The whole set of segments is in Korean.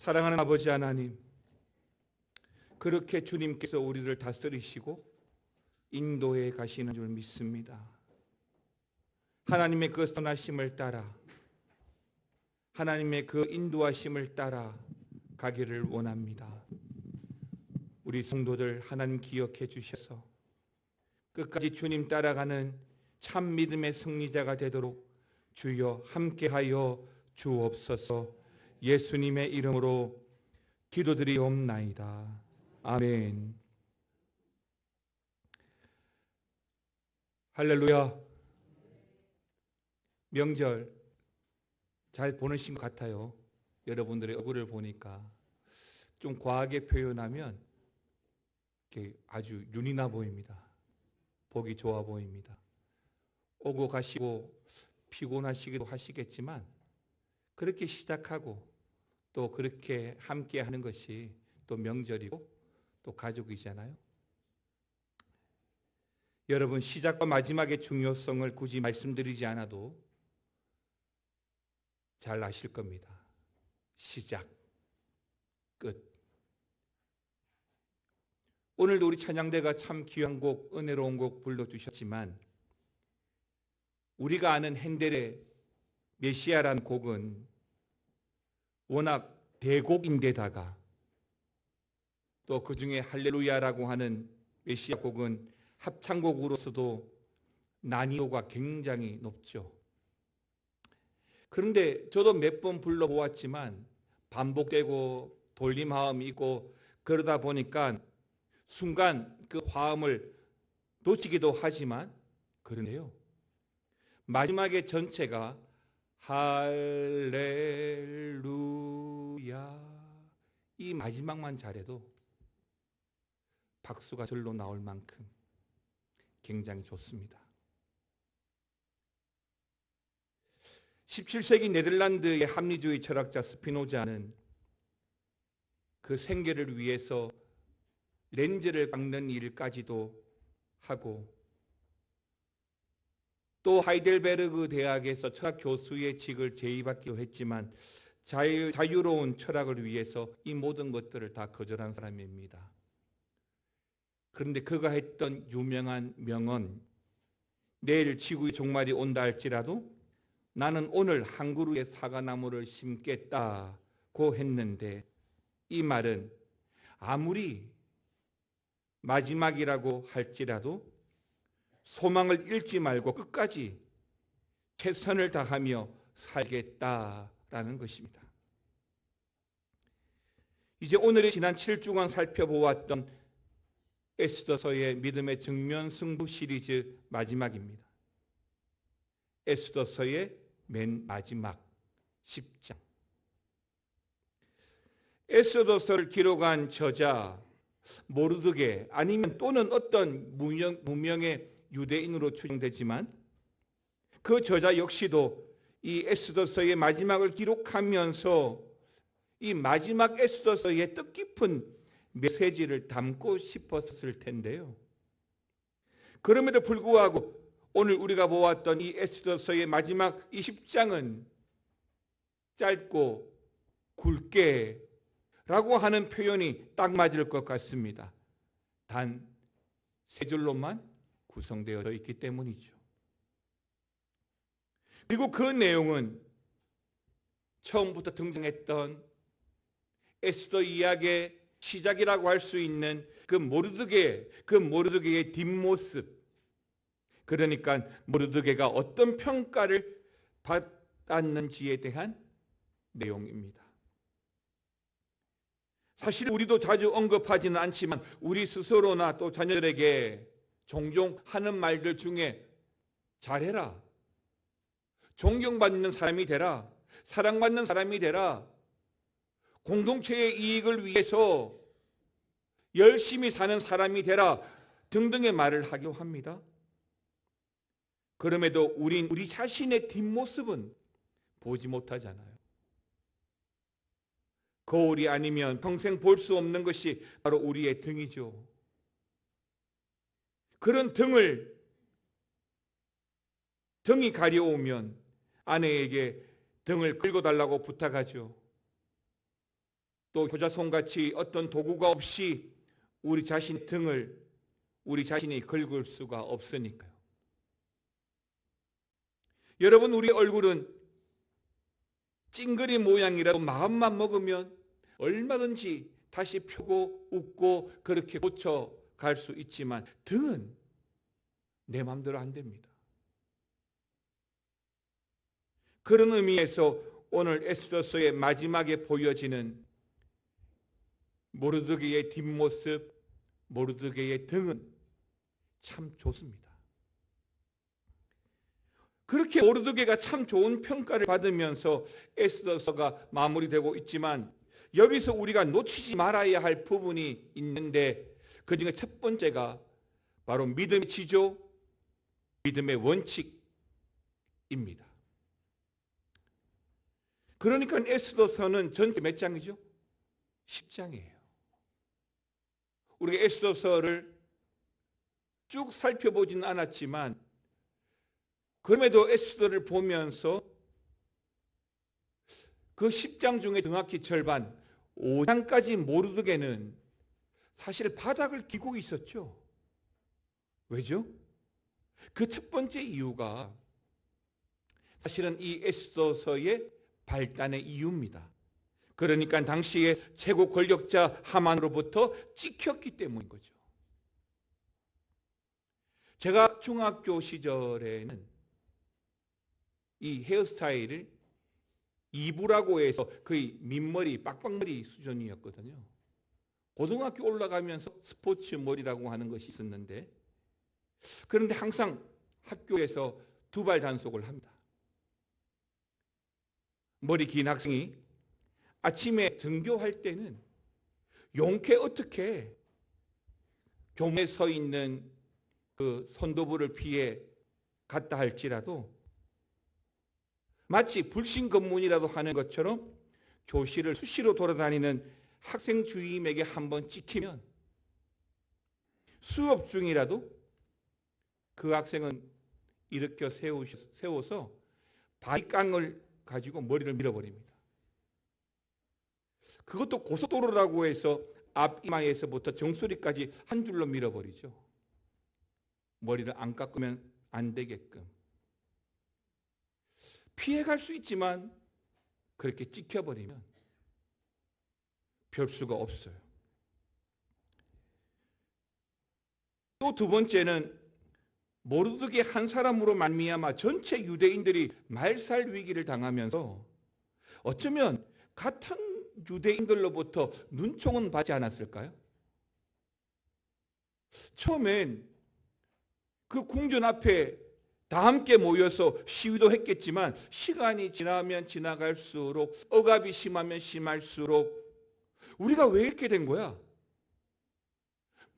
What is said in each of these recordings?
사랑하는 아버지 하나님, 그렇게 주님께서 우리를 다스리시고 인도해 가시는 줄 믿습니다. 하나님의 그 선하심을 따라, 하나님의 그 인도하심을 따라 가기를 원합니다. 우리 성도들 하나님 기억해 주셔서 끝까지 주님 따라가는 참 믿음의 승리자가 되도록 주여 함께하여 주옵소서. 예수님의 이름으로 기도드리옵나이다. 아멘. 할렐루야. 명절 잘 보내신 것 같아요. 여러분들의 얼굴을 보니까 좀 과하게 표현하면 아주 윤이 나 보입니다. 보기 좋아 보입니다. 오고 가시고 피곤하시기도 하시겠지만 그렇게 시작하고 또 그렇게 함께 하는 것이 또 명절이고 또 가족이잖아요. 여러분, 시작과 마지막의 중요성을 굳이 말씀드리지 않아도 잘 아실 겁니다. 시작, 끝. 오늘도 우리 찬양대가 참 귀한 곡, 은혜로운 곡 불러주셨지만 우리가 아는 핸델의 메시아라는 곡은 워낙 대곡인데다가 또 그 중에 할렐루야라고 하는 메시아 곡은 합창곡으로서도 난이도가 굉장히 높죠. 그런데 저도 몇 번 불러보았지만 반복되고 돌림화음이 있고 그러다 보니까 순간 그 화음을 놓치기도 하지만 그러네요. 마지막에 전체가 할렐루야 이 마지막만 잘해도 박수가 절로 나올 만큼 굉장히 좋습니다. 17세기 네덜란드의 합리주의 철학자 스피노자는 그 생계를 위해서 렌즈를 깎는 일까지도 하고 또 하이델베르그 대학에서 철학 교수의 직을 제의받기도 했지만 자유로운 철학을 위해서 이 모든 것들을 다 거절한 사람입니다. 그런데 그가 했던 유명한 명언, 내일 지구의 종말이 온다 할지라도 나는 오늘 한 그루의 사과나무를 심겠다고 했는데 이 말은 아무리 마지막이라고 할지라도 소망을 잃지 말고 끝까지 최선을 다하며 살겠다라는 것입니다. 이제 오늘의 지난 7주간 살펴보았던 에스더서의 믿음의 정면 승부 시리즈 마지막입니다. 에스더서의 맨 마지막 10장. 에스더서를 기록한 저자 모르드게 아니면 또는 어떤 무명의 유대인으로 추정되지만 그 저자 역시도 이 에스더서의 마지막을 기록하면서 이 마지막 에스더서의 뜻깊은 메시지를 담고 싶었을 텐데요. 그럼에도 불구하고 오늘 우리가 보았던 이 에스더서의 마지막 이 10장은 짧고 굵게 라고 하는 표현이 딱 맞을 것 같습니다. 단 세 줄로만 구성되어 있기 때문이죠. 그리고 그 내용은 처음부터 등장했던 에스더 이야기의 시작이라고 할 수 있는 그 모르드게의 뒷모습, 그러니까 모르드게가 어떤 평가를 받았는지에 대한 내용입니다. 사실 우리도 자주 언급하지는 않지만 우리 스스로나 또 자녀들에게 종종 하는 말들 중에 잘해라, 존경받는 사람이 되라, 사랑받는 사람이 되라, 공동체의 이익을 위해서 열심히 사는 사람이 되라 등등의 말을 하기도 합니다. 그럼에도 우리 자신의 뒷모습은 보지 못하잖아요. 거울이 아니면 평생 볼 수 없는 것이 바로 우리의 등이죠. 그런 등이 가려우면 아내에게 등을 긁어달라고 부탁하죠. 또 효자손같이 어떤 도구가 없이 우리 자신 등을 우리 자신이 긁을 수가 없으니까요. 여러분, 우리 얼굴은 찡그린 모양이라도 마음만 먹으면 얼마든지 다시 펴고 웃고 그렇게 고쳐갈 수 있지만 등은 내 마음대로 안 됩니다. 그런 의미에서 오늘 에스더서의 마지막에 보여지는 모르드게의 뒷모습, 모르드게의 등은 참 좋습니다. 그렇게 모르드게가 참 좋은 평가를 받으면서 에스더서가 마무리되고 있지만 여기서 우리가 놓치지 말아야 할 부분이 있는데 그 중에 첫 번째가 바로 믿음의 지조, 믿음의 원칙입니다. 그러니까 에스더서는 전체 몇 장이죠? 10장이에요. 우리가 에스더서를 쭉 살펴보지는 않았지만 그럼에도 에스더를 보면서 그 10장 중에 정확히 절반 5장까지 모르드게는 사실 바닥을 기고 있었죠. 왜죠? 그 첫 번째 이유가 사실은 이 에스더서의 발단의 이유입니다. 그러니까 당시의 최고 권력자 하만으로부터 찍혔기 때문인 거죠. 제가 중학교 시절에는 이 헤어스타일을 이부라고 해서 거의 민머리, 빡빡머리 수준이었거든요. 고등학교 올라가면서 스포츠 머리라고 하는 것이 있었는데 그런데 항상 학교에서 두발 단속을 합니다. 머리 긴 학생이 아침에 등교할 때는 용케 어떻게 교문에 서 있는 그 선도부를 피해 갔다 할지라도 마치 불신검문이라도 하는 것처럼 교실을 수시로 돌아다니는 학생 주임에게 한번 찍히면 수업 중이라도 그 학생은 일으켜 세워서 바위깡을 가지고 머리를 밀어버립니다. 그것도 고속도로라고 해서 앞이마에서부터 정수리까지 한 줄로 밀어버리죠. 머리를 안 깎으면 안 되게끔. 피해갈 수 있지만 그렇게 찍혀버리면 별 수가 없어요. 또 두 번째는 모르드게 한 사람으로 말미암아 전체 유대인들이 말살 위기를 당하면서 어쩌면 같은 유대인들로부터 눈총은 받지 않았을까요? 처음엔 그 궁전 앞에 다 함께 모여서 시위도 했겠지만 시간이 지나면 지나갈수록 억압이 심하면 심할수록 우리가 왜 이렇게 된 거야?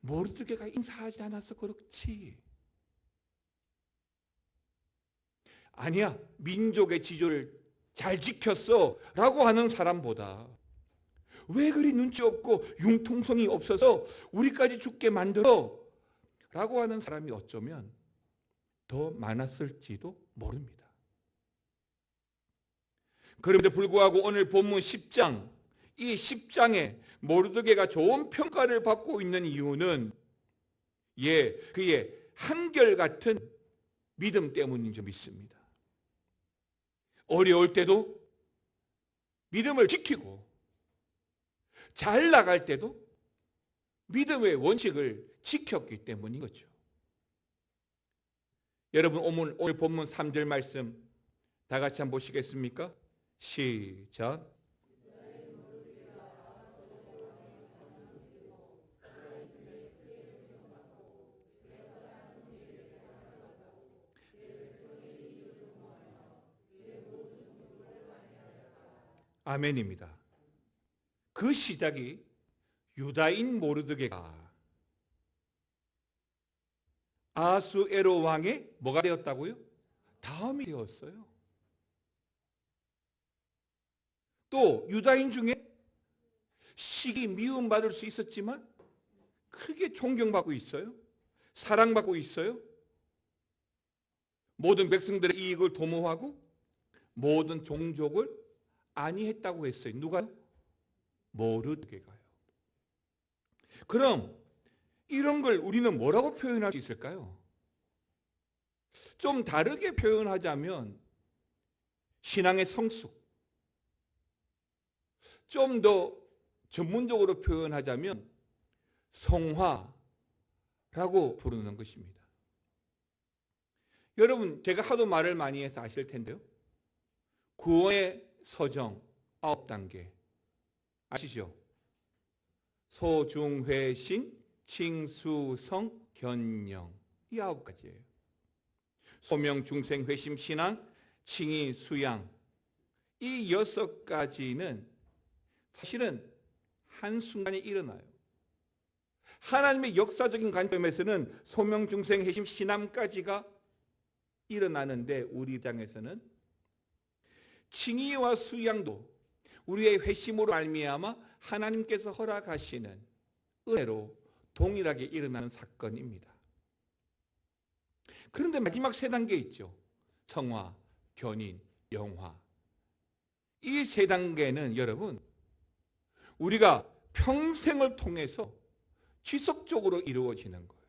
모르드게가 인사하지 않아서 그렇지. 아니야, 민족의 지조를 잘 지켰어 라고 하는 사람보다 왜 그리 눈치 없고 융통성이 없어서 우리까지 죽게 만들어 라고 하는 사람이 어쩌면 더 많았을지도 모릅니다. 그럼에도 불구하고 오늘 본문 10장, 이 10장에 모르드게가 좋은 평가를 받고 있는 이유는 그의 한결같은 믿음 때문인 줄 믿습니다. 어려울 때도 믿음을 지키고 잘 나갈 때도 믿음의 원칙을 지켰기 때문인 거죠. 여러분 오늘 본문 3절 말씀 다 같이 한번 보시겠습니까? 시작. 아멘입니다. 그 시작이 유다인 모르드게가 아수에로 왕의 뭐가 되었다고요? 다음이 되었어요. 또 유다인 중에 시기 미움받을 수 있었지만 크게 존경받고 있어요. 사랑받고 있어요. 모든 백성들의 이익을 도모하고 모든 종족을 안위했다고 했어요. 누가요? 모르게 가요. 그럼 이런 걸 우리는 뭐라고 표현할 수 있을까요? 좀 다르게 표현하자면 신앙의 성숙, 좀 더 전문적으로 표현하자면 성화라고 부르는 것입니다. 여러분, 제가 하도 말을 많이 해서 아실 텐데요. 구원의 서정 9단계 아시죠? 소중회신, 칭수성, 견령 이 9가지예요. 소명, 중생, 회심, 신앙, 칭의, 수양 이 6가지는 사실은 한순간에 일어나요. 하나님의 역사적인 관점에서는 소명, 중생, 회심, 신앙까지가 일어나는데 우리 입장에서는 칭의와 수양도 우리의 회심으로 말미암아 하나님께서 허락하시는 은혜로 동일하게 일어나는 사건입니다. 그런데 마지막 3단계 있죠. 성화, 견인, 영화. 이 3단계는 여러분 우리가 평생을 통해서 지속적으로 이루어지는 거예요.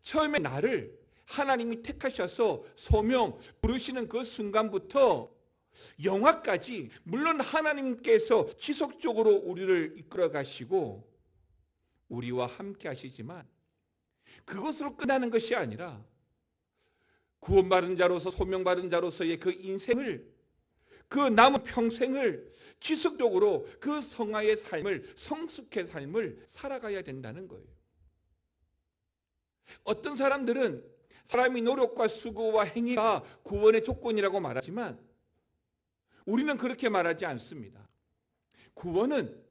처음에 나를 하나님이 택하셔서 소명 부르시는 그 순간부터 영화까지 물론 하나님께서 지속적으로 우리를 이끌어 가시고 우리와 함께 하시지만 그것으로 끝나는 것이 아니라 구원받은 자로서 소명받은 자로서의 그 인생을 그 남은 평생을 지속적으로 그 성화의 삶을 성숙의 삶을 살아가야 된다는 거예요. 어떤 사람들은 사람이 노력과 수고와 행위가 구원의 조건이라고 말하지만 우리는 그렇게 말하지 않습니다. 구원은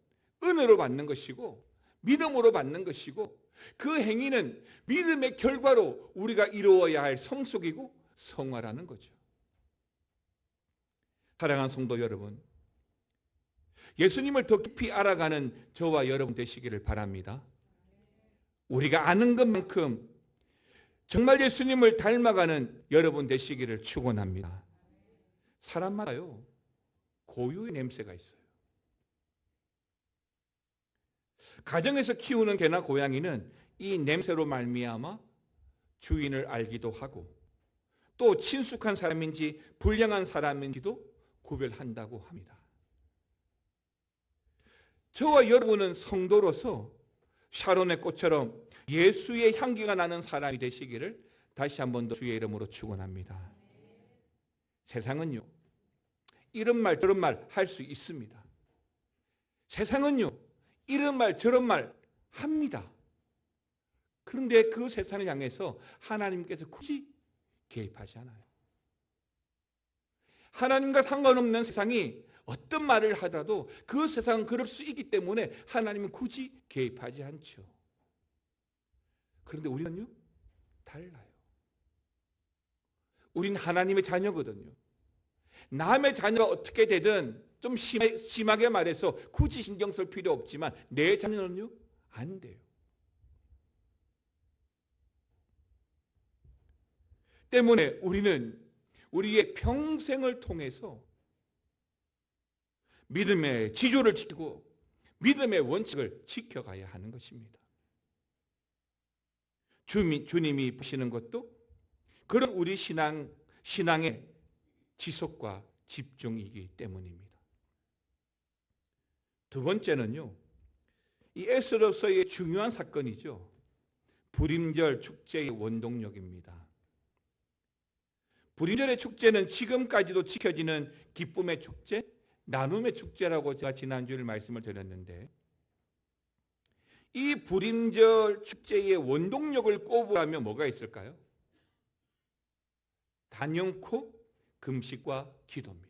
은혜로 받는 것이고 믿음으로 받는 것이고 그 행위는 믿음의 결과로 우리가 이루어야 할 성숙이고 성화라는 거죠. 사랑하는 성도 여러분, 예수님을 더 깊이 알아가는 저와 여러분 되시기를 바랍니다. 우리가 아는 것만큼 정말 예수님을 닮아가는 여러분 되시기를 축원합니다. 사람마다요 고유의 냄새가 있어요. 가정에서 키우는 개나 고양이는 이 냄새로 말미암아 주인을 알기도 하고 또 친숙한 사람인지 불량한 사람인지도 구별한다고 합니다. 저와 여러분은 성도로서 샤론의 꽃처럼 예수의 향기가 나는 사람이 되시기를 다시 한 번 더 주의 이름으로 축원합니다. 세상은요 이런 말 저런 말 할 수 있습니다. 세상은요 이런 말 저런 말 합니다. 그런데 그 세상을 향해서 하나님께서 굳이 개입하지 않아요. 하나님과 상관없는 세상이 어떤 말을 하더라도 그 세상은 그럴 수 있기 때문에 하나님은 굳이 개입하지 않죠. 그런데 우리는요 달라요. 우린 하나님의 자녀거든요. 남의 자녀가 어떻게 되든 좀 심하게 말해서 굳이 신경 쓸 필요 없지만 내 자녀는요 안 돼요. 때문에 우리는 우리의 평생을 통해서 믿음의 지조를 지키고 믿음의 원칙을 지켜가야 하는 것입니다. 주님이 보시는 것도 그런 우리 신앙의 지속과 집중이기 때문입니다. 두 번째는요, 이 에스더서의 중요한 사건이죠. 불임절 축제의 원동력입니다. 불임절의 축제는 지금까지도 지켜지는 기쁨의 축제, 나눔의 축제라고 제가 지난주에 말씀을 드렸는데 이 불임절 축제의 원동력을 꼽으라면 뭐가 있을까요? 단연코 금식과 기도입니다.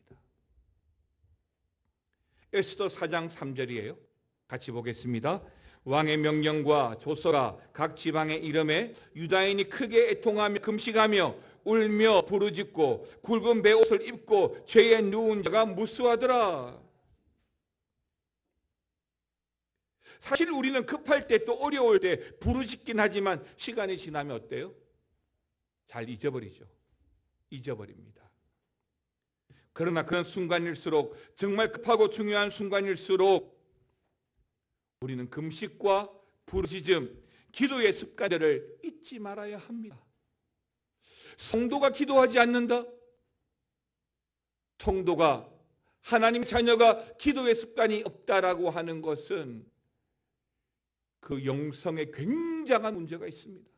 에스더 4장 3절이에요. 같이 보겠습니다. 왕의 명령과 조서가 각 지방의 이름에 유다인이 크게 애통하며 금식하며 울며 부르짖고 굵은 베옷을 입고 죄에 누운 자가 무수하더라. 사실 우리는 급할 때 또 어려울 때 부르짖긴 하지만 시간이 지나면 어때요? 잘 잊어버리죠. 잊어버립니다. 그러나 그런 순간일수록, 정말 급하고 중요한 순간일수록 우리는 금식과 부르짖음, 기도의 습관들을 잊지 말아야 합니다. 성도가 기도하지 않는다? 성도가, 하나님 자녀가 기도의 습관이 없다라고 하는 것은 그 영성에 굉장한 문제가 있습니다.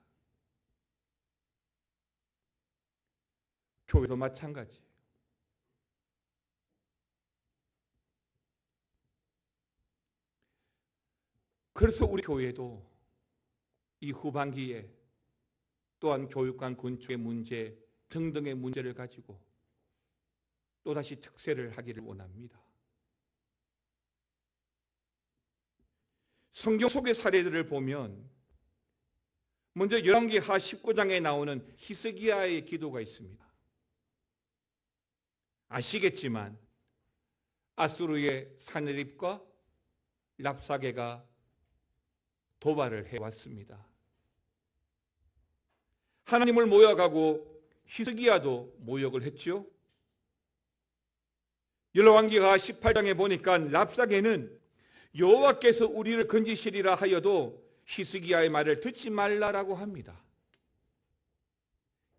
교회도 마찬가지예요. 그래서 우리 교회도 이 후반기에 또한 교육관 군축의 문제 등등의 문제를 가지고 또다시 특세를 하기를 원합니다. 성경 속의 사례들을 보면 먼저 열왕기하 19장에 나오는 히스기야의 기도가 있습니다. 아시겠지만 아수르의 사내립과 랍사게가 도발을 해왔습니다. 하나님을 모욕하고 히스기야도 모욕을 했죠. 열왕기하 18장에 보니까 랍사게는 여호와께서 우리를 건지시리라 하여도 히스기야의 말을 듣지 말라라고 합니다.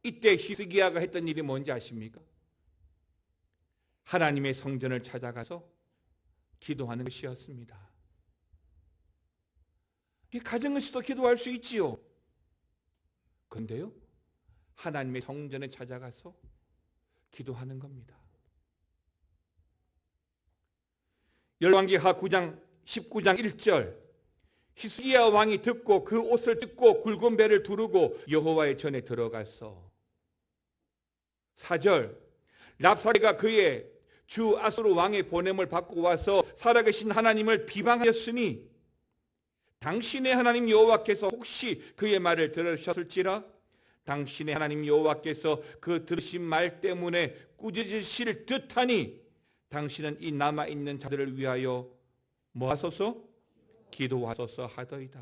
이때 히스기야가 했던 일이 뭔지 아십니까? 하나님의 성전을 찾아가서 기도하는 것이었습니다. 가정에서도 기도할 수 있지요. 그런데요, 하나님의 성전에 찾아가서 기도하는 겁니다. 열왕기하 9장 19장 1절, 히스기야 왕이 듣고 그 옷을 뜯고 굵은 배를 두르고 여호와의 전에 들어가서, 4절, 랍사게가 그의 주 아수르 왕의 보냄을 받고 와서 살아계신 하나님을 비방하였으니 당신의 하나님 여호와께서 혹시 그의 말을 들으셨을지라. 당신의 하나님 여호와께서 그 들으신 말 때문에 꾸짖으실 듯하니 당신은 이 남아있는 자들을 위하여 뭐하소서? 기도하소서 하더이다.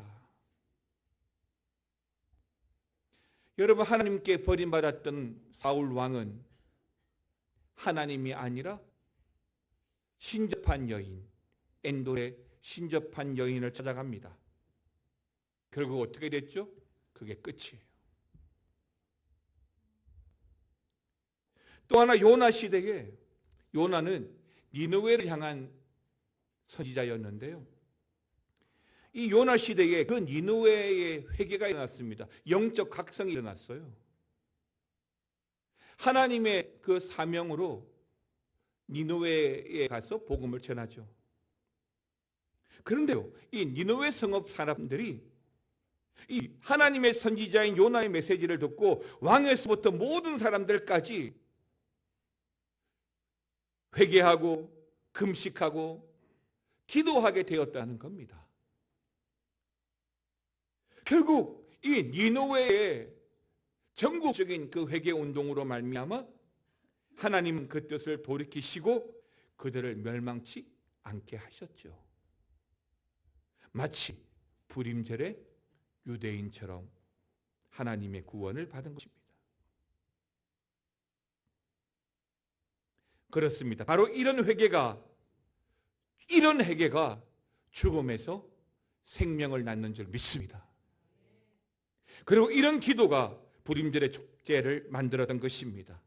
여러분, 하나님께 버림받았던 사울 왕은 하나님이 아니라 신접한 여인, 엔돌의 신접한 여인을 찾아갑니다. 결국 어떻게 됐죠? 그게 끝이에요. 또 하나, 요나 시대에, 요나는 니느웨를 향한 선지자였는데요, 이 요나 시대에 그 니느웨의 회개가 일어났습니다. 영적 각성이 일어났어요. 하나님의 그 사명으로 니느웨에 가서 복음을 전하죠. 그런데요, 이 니느웨 성읍 사람들이 이 하나님의 선지자인 요나의 메시지를 듣고 왕에서부터 모든 사람들까지 회개하고 금식하고 기도하게 되었다는 겁니다. 결국 이 니느웨의 전국적인 그 회개 운동으로 말미암아 하나님은 그 뜻을 돌이키시고 그들을 멸망치 않게 하셨죠. 마치 불임절의 유대인처럼 하나님의 구원을 받은 것입니다. 그렇습니다. 바로 이런 회개가 죽음에서 생명을 낳는 줄 믿습니다. 그리고 이런 기도가 불임절의 축제를 만들었던 것입니다.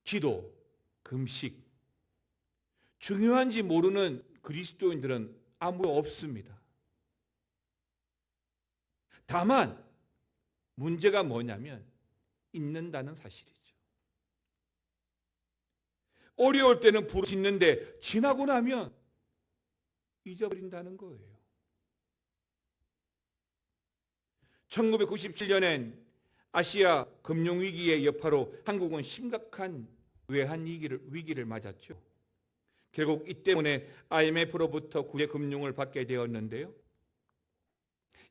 기도, 금식, 중요한지 모르는 그리스도인들은 아무도 없습니다. 다만 문제가 뭐냐면 잊는다는 사실이죠. 어려울 때는 부르짖는데 지나고 나면 잊어버린다는 거예요. 1997년엔 아시아 금융위기의 여파로 한국은 심각한 외환 위기를 맞았죠. 결국 이 때문에 IMF로부터 구제 금융을 받게 되었는데요,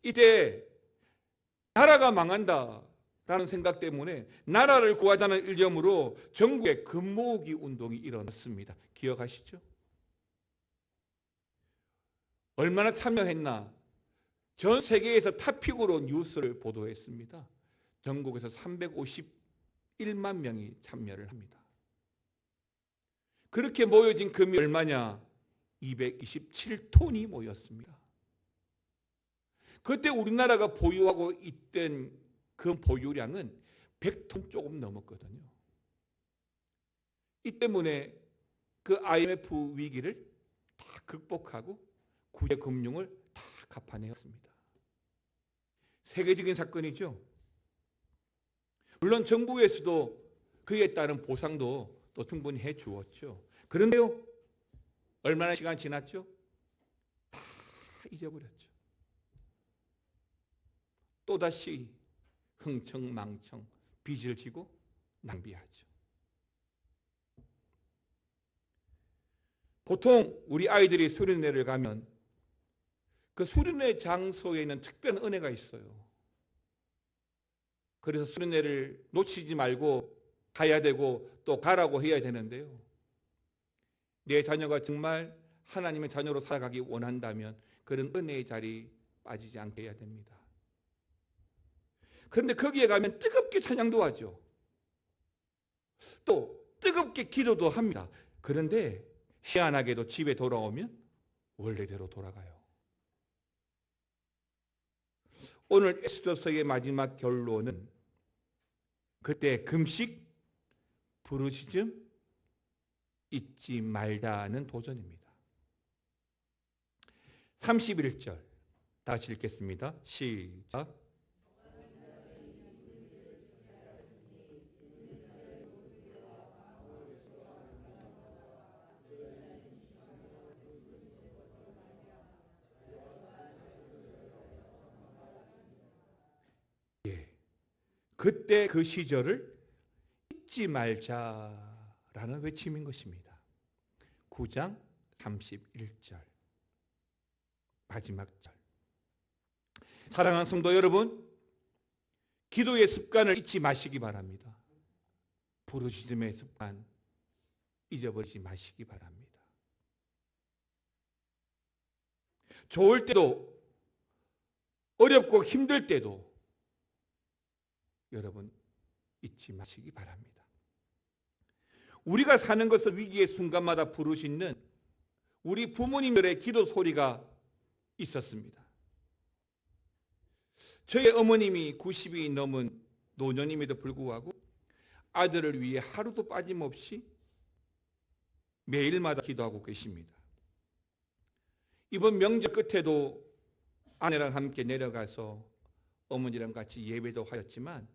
이때 나라가 망한다라는 생각 때문에 나라를 구하자는 일념으로 전국에 금 모으기 운동이 일어났습니다. 기억하시죠? 얼마나 참여했나? 전 세계에서 탑픽으로 뉴스를 보도했습니다. 전국에서 351만 명이 참여를 합니다. 그렇게 모여진 금이 얼마냐? 227톤이 모였습니다. 그때 우리나라가 보유하고 있던 금 보유량은 100톤 조금 넘었거든요. 이 때문에 그 IMF 위기를 다 극복하고 구제금융을 다 갚아내었습니다. 세계적인 사건이죠. 물론 정부에서도 그에 따른 보상도 또 충분히 해 주었죠. 그런데요, 얼마나 시간 지났죠? 다 잊어버렸죠. 또다시 흥청망청 빚을 지고 낭비하죠. 보통 우리 아이들이 수련회를 가면 그 수련회 장소에는 특별한 은혜가 있어요. 그래서 수련회를 놓치지 말고 가야 되고 또 가라고 해야 되는데요. 내 자녀가 정말 하나님의 자녀로 살아가기 원한다면 그런 은혜의 자리 빠지지 않게 해야 됩니다. 그런데 거기에 가면 뜨겁게 찬양도 하죠. 또 뜨겁게 기도도 합니다. 그런데 희한하게도 집에 돌아오면 원래대로 돌아가요. 오늘 에스더서의 마지막 결론은 그때 금식, 부르짖음, 잊지 말다는 도전입니다. 31절 다시 읽겠습니다. 시작. 그때 그 시절을 잊지 말자라는 외침인 것입니다. 9장 31절 마지막 절. 사랑하는 성도 여러분, 기도의 습관을 잊지 마시기 바랍니다. 부르짖음의 습관 잊어버리지 마시기 바랍니다. 좋을 때도 어렵고 힘들 때도 여러분 잊지 마시기 바랍니다. 우리가 사는 것을 위기의 순간마다 부르짖는 우리 부모님들의 기도 소리가 있었습니다. 저희 어머님이 90이 넘은 노년임에도 불구하고 아들을 위해 하루도 빠짐없이 매일마다 기도하고 계십니다. 이번 명절 끝에도 아내랑 함께 내려가서 어머니랑 같이 예배도 하였지만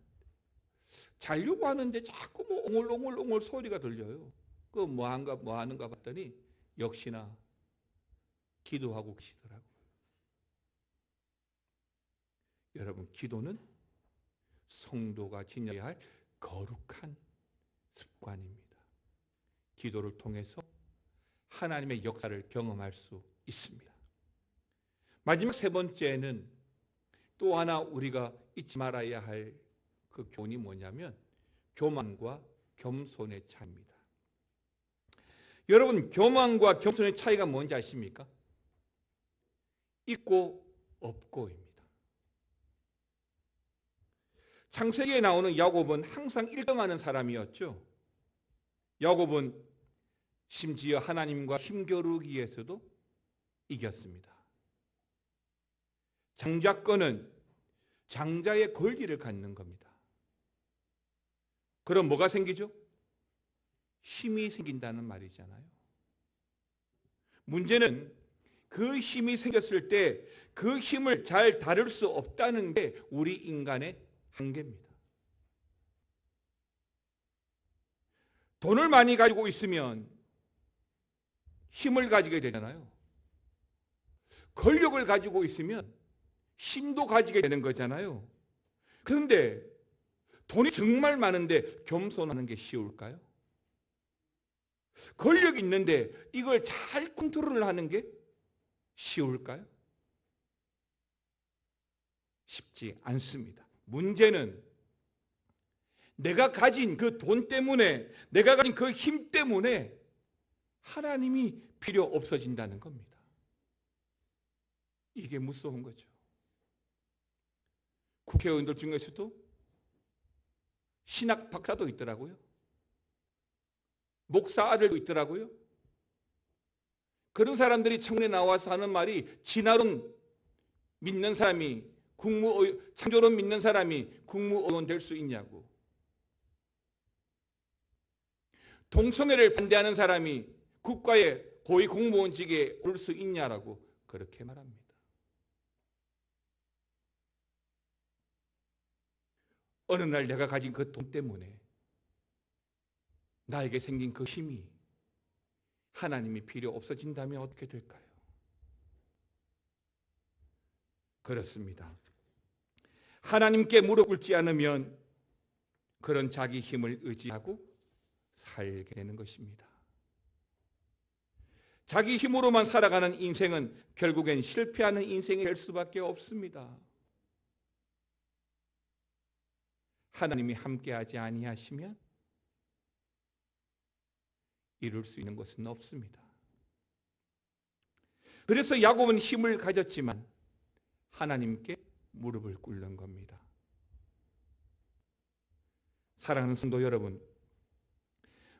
자려고 하는데 자꾸 뭐 옹얼옹얼 소리가 들려요. 그 뭐 하는가 봤더니 역시나 기도하고 계시더라고요. 여러분, 기도는 성도가 지녀야 할 거룩한 습관입니다. 기도를 통해서 하나님의 역사를 경험할 수 있습니다. 마지막 세 번째는 또 하나 우리가 잊지 말아야 할 그 교훈이 뭐냐면 교만과 겸손의 차이입니다. 여러분, 교만과 겸손의 차이가 뭔지 아십니까? 있고 없고입니다. 창세기에 나오는 야곱은 항상 1등하는 사람이었죠. 야곱은 심지어 하나님과 힘겨루기에서도 이겼습니다. 장자권은 장자의 권리를 갖는 겁니다. 그럼 뭐가 생기죠? 힘이 생긴다는 말이잖아요. 문제는 그 힘이 생겼을 때 그 힘을 잘 다룰 수 없다는 게 우리 인간의 한계입니다. 돈을 많이 가지고 있으면 힘을 가지게 되잖아요. 권력을 가지고 있으면 힘도 가지게 되는 거잖아요. 그런데 돈이 정말 많은데 겸손하는 게 쉬울까요? 권력이 있는데 이걸 잘 컨트롤을 하는 게 쉬울까요? 쉽지 않습니다. 문제는 내가 가진 그 돈 때문에, 내가 가진 그 힘 때문에 하나님이 필요 없어진다는 겁니다. 이게 무서운 거죠. 국회의원들 중에서도 신학 박사도 있더라고요. 목사 아들도 있더라고요. 그런 사람들이 청문회 나와서 하는 말이, 진화론 믿는 사람이 창조론 믿는 사람이 국무의원 될 수 있냐고, 동성애를 반대하는 사람이 국가의 고위 공무원직에 오를 수 있냐라고 그렇게 말합니다. 어느 날 내가 가진 그 돈 때문에, 나에게 생긴 그 힘이 하나님이 필요 없어진다면 어떻게 될까요? 그렇습니다. 하나님께 무릎 꿇지 않으면 그런 자기 힘을 의지하고 살게 되는 것입니다. 자기 힘으로만 살아가는 인생은 결국엔 실패하는 인생이 될 수밖에 없습니다. 하나님이 함께하지 아니하시면 이룰 수 있는 것은 없습니다. 그래서 야곱은 힘을 가졌지만 하나님께 무릎을 꿇는 겁니다. 사랑하는 성도 여러분,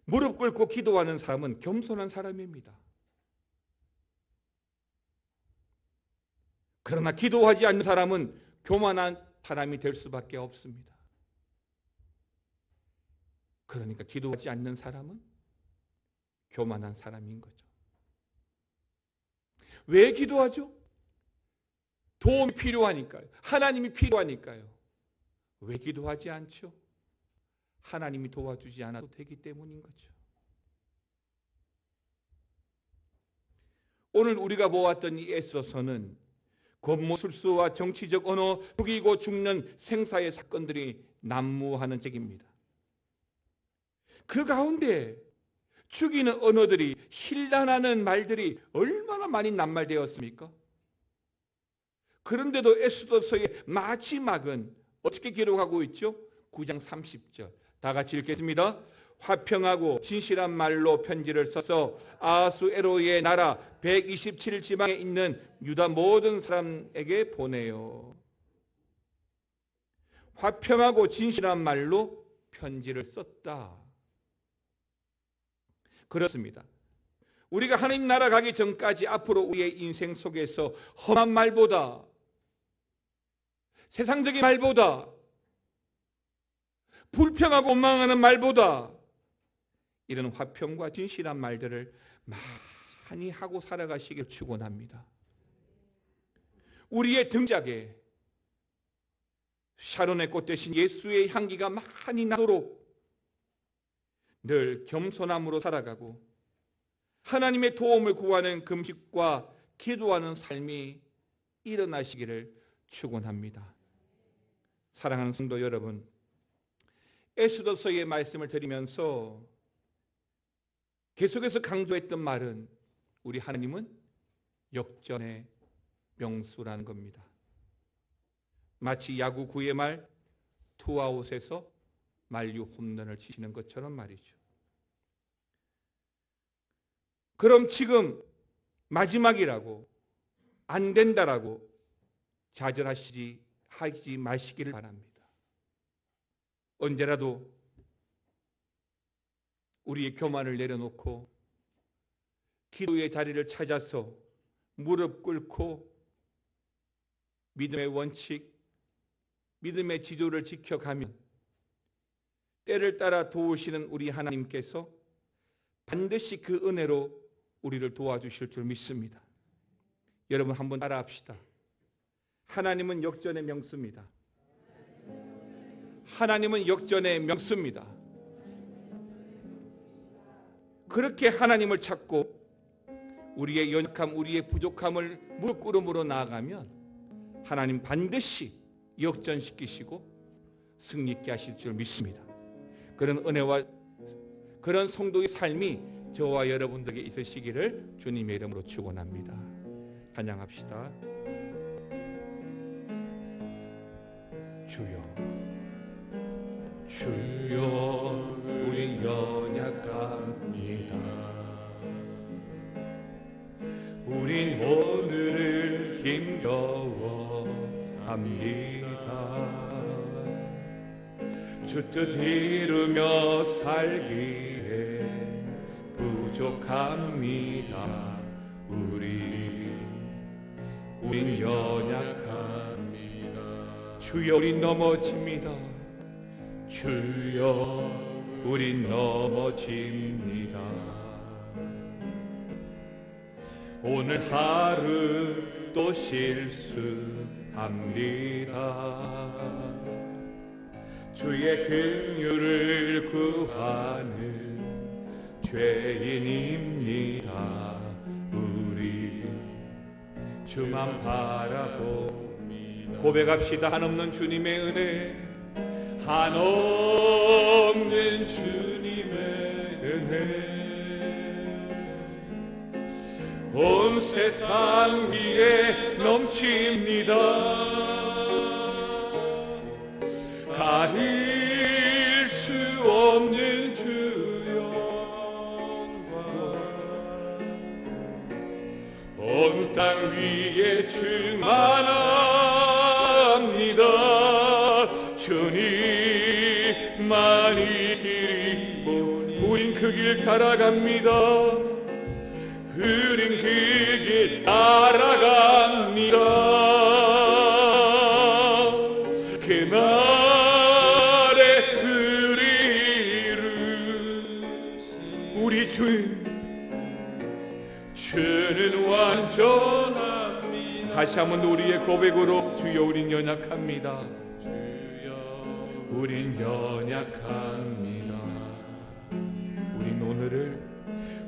무릎 꿇고 기도하는 사람은 겸손한 사람입니다. 그러나 기도하지 않는 사람은 교만한 사람이 될 수밖에 없습니다. 그러니까 기도하지 않는 사람은 교만한 사람인 거죠. 왜 기도하죠? 도움이 필요하니까요. 하나님이 필요하니까요. 왜 기도하지 않죠? 하나님이 도와주지 않아도 되기 때문인 거죠. 오늘 우리가 보았던 이 에스더서는 권모술수와 정치적 언어, 죽이고 죽는 생사의 사건들이 난무하는 책입니다. 그 가운데 죽이는 언어들이, 힐난하는 말들이 얼마나 많이 낱말되었습니까? 그런데도 에스더서의 마지막은 어떻게 기록하고 있죠? 9장 30절 다 같이 읽겠습니다. 화평하고 진실한 말로 편지를 써서 아하수에로의 나라 127지방에 있는 유다 모든 사람에게 보내요. 화평하고 진실한 말로 편지를 썼다. 그렇습니다. 우리가 하나님 나라 가기 전까지 앞으로 우리의 인생 속에서 험한 말보다, 세상적인 말보다, 불평하고 원망하는 말보다 이런 화평과 진실한 말들을 많이 하고 살아가시길 축원합니다. 우리의 등짝에 샤론의 꽃 대신 예수의 향기가 많이 나도록 늘 겸손함으로 살아가고 하나님의 도움을 구하는 금식과 기도하는 삶이 일어나시기를 축원합니다. 사랑하는 성도 여러분, 에스더서의 말씀을 드리면서 계속해서 강조했던 말은 우리 하나님은 역전의 명수라는 겁니다. 마치 야구 9회 말 투아웃에서 만루 홈런을 치시는 것처럼 말이죠. 그럼 지금 마지막이라고, 안 된다라고 좌절하지 마시기를 바랍니다. 언제라도 우리의 교만을 내려놓고 기도의 자리를 찾아서 무릎 꿇고 믿음의 원칙, 믿음의 지도를 지켜가면 때를 따라 도우시는 우리 하나님께서 반드시 그 은혜로 우리를 도와주실 줄 믿습니다. 여러분 한번 따라합시다. 하나님은 역전의 명수입니다. 하나님은 역전의 명수입니다. 그렇게 하나님을 찾고 우리의 연약함, 우리의 부족함을 무릎 꿇음으로 나아가면 하나님 반드시 역전시키시고 승리있게 하실 줄 믿습니다. 그런 은혜와 그런 성도의 삶이 저와 여러분들에게 있으시기를 주님의 이름으로 축원합니다. 찬양합시다. 주여, 주여, 우리 연약합니다. 우린 오늘을 힘겨워합니다. 주 뜻 이루며 살기에 부족합니다. 우린 연약합니다. 주여 우린 넘어집니다. 주여 우린 넘어집니다. 오늘 하루 또 실수합니다. 주의 긍휼을 구하는 죄인입니다. 우리 주만 바라봅니다. 고백합시다. 한없는 주님의 은혜, 한없는 주님의 은혜, 온 세상 위에 넘칩니다. 가릴 수 없는 주 영광, 온 땅 위에 충만합니다. 주님만이 길이고 우린 그 길 따라갑니다. 우린 그 길 따라갑니다. 그날에 우리 주는 완전합니다. 다시 한번 우리의 고백으로 주여 우린 연약합니다. 주여 우린 연약합니다.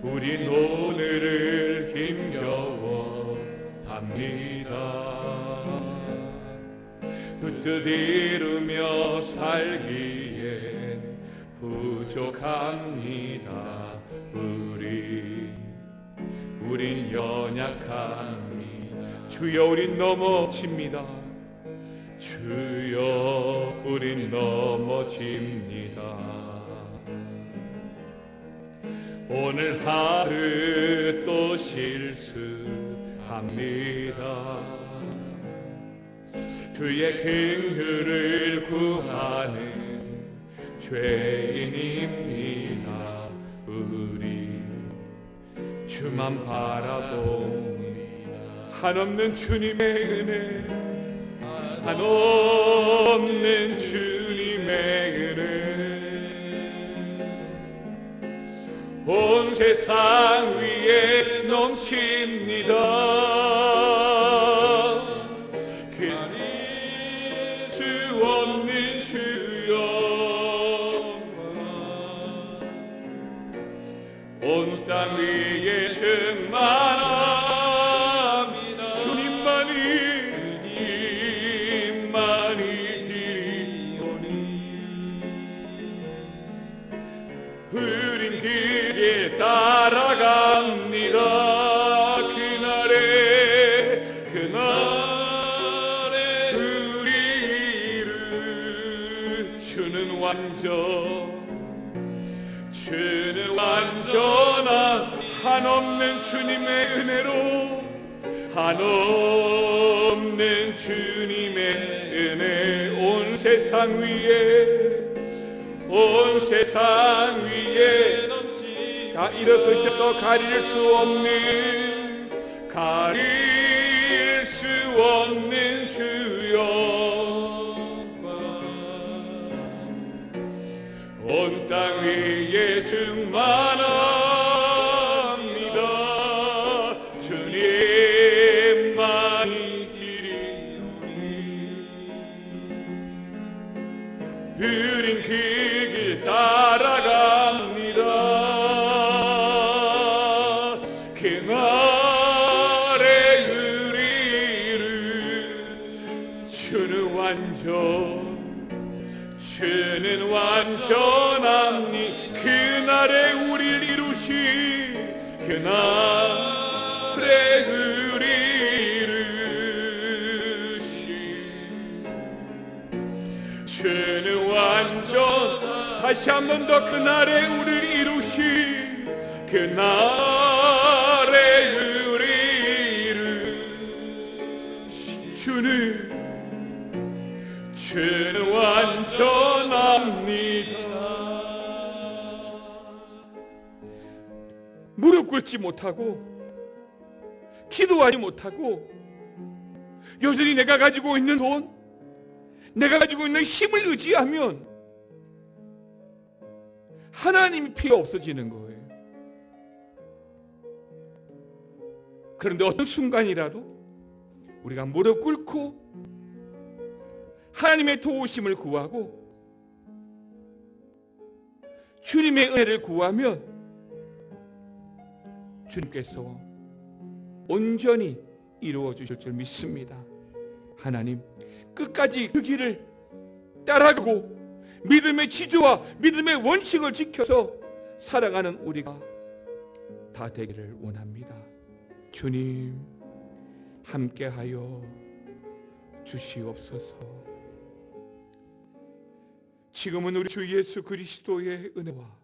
우린 오늘을 힘겨워 합니다. 붙듯 이루며 살기엔 부족합니다. 우린 연약합니다. 주여 우린 넘어집니다. 주여 우린 넘어집니다. 오늘 하루 또 실수합니다. 주의 긍휼을 구하는 죄인입니다. 우리 주만 바라봅니다. 한없는 주님의 은혜, 한없는 주님의 은혜, 온 세상 위에 넘칩니다. 가릴 수 없는 주 영광, 온 땅 위에 충만합니다. 주님만이 길이오니 우린 길에 따라갑니다. 그날에 우리를 주는 완전한 한없는 주님의 은혜로, 한없는 주님의 은혜, 온 세상 위에 다 일어서셔도 가릴 수 없는 주 영광, 온 땅 위에 충만합니다. 주님만이 길이오니 우린 그 길 따라갑니다. 그날에 우리를 주는 완전함니 그날에 우리를 이루시, 그날에 우리를 주는 완전, 다시 한 번 더 그날에 우리를 이루시, 그날에 우리를 주는 완전합니다. 붙지 못하고 기도하지 못하고 여전히 내가 가지고 있는 돈, 내가 가지고 있는 힘을 의지하면 하나님이 필요 없어지는 거예요. 그런데 어떤 순간이라도 우리가 무릎 꿇고 하나님의 도우심을 구하고 주님의 은혜를 구하면 주님께서 온전히 이루어 주실 줄 믿습니다. 하나님, 끝까지 그 길을 따라가고 믿음의 지조와 믿음의 원칙을 지켜서 살아가는 우리가 다 되기를 원합니다. 주님, 함께하여 주시옵소서. 지금은 우리 주 예수 그리스도의 은혜와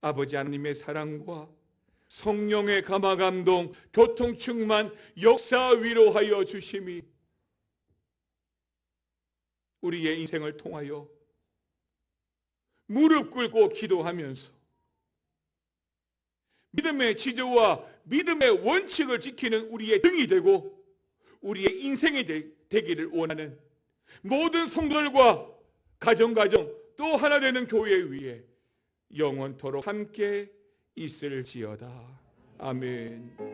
아버지 하나님의 사랑과 성령의 감화 감동 교통 충만 역사 위로하여 주심이 우리의 인생을 통하여 무릎 꿇고 기도하면서 믿음의 지조와 믿음의 원칙을 지키는 우리의 등이 되고 우리의 인생이 되기를 원하는 모든 성도들과 가정 또 하나 되는 교회 위에 영원토록 함께 있을지어다. 아멘.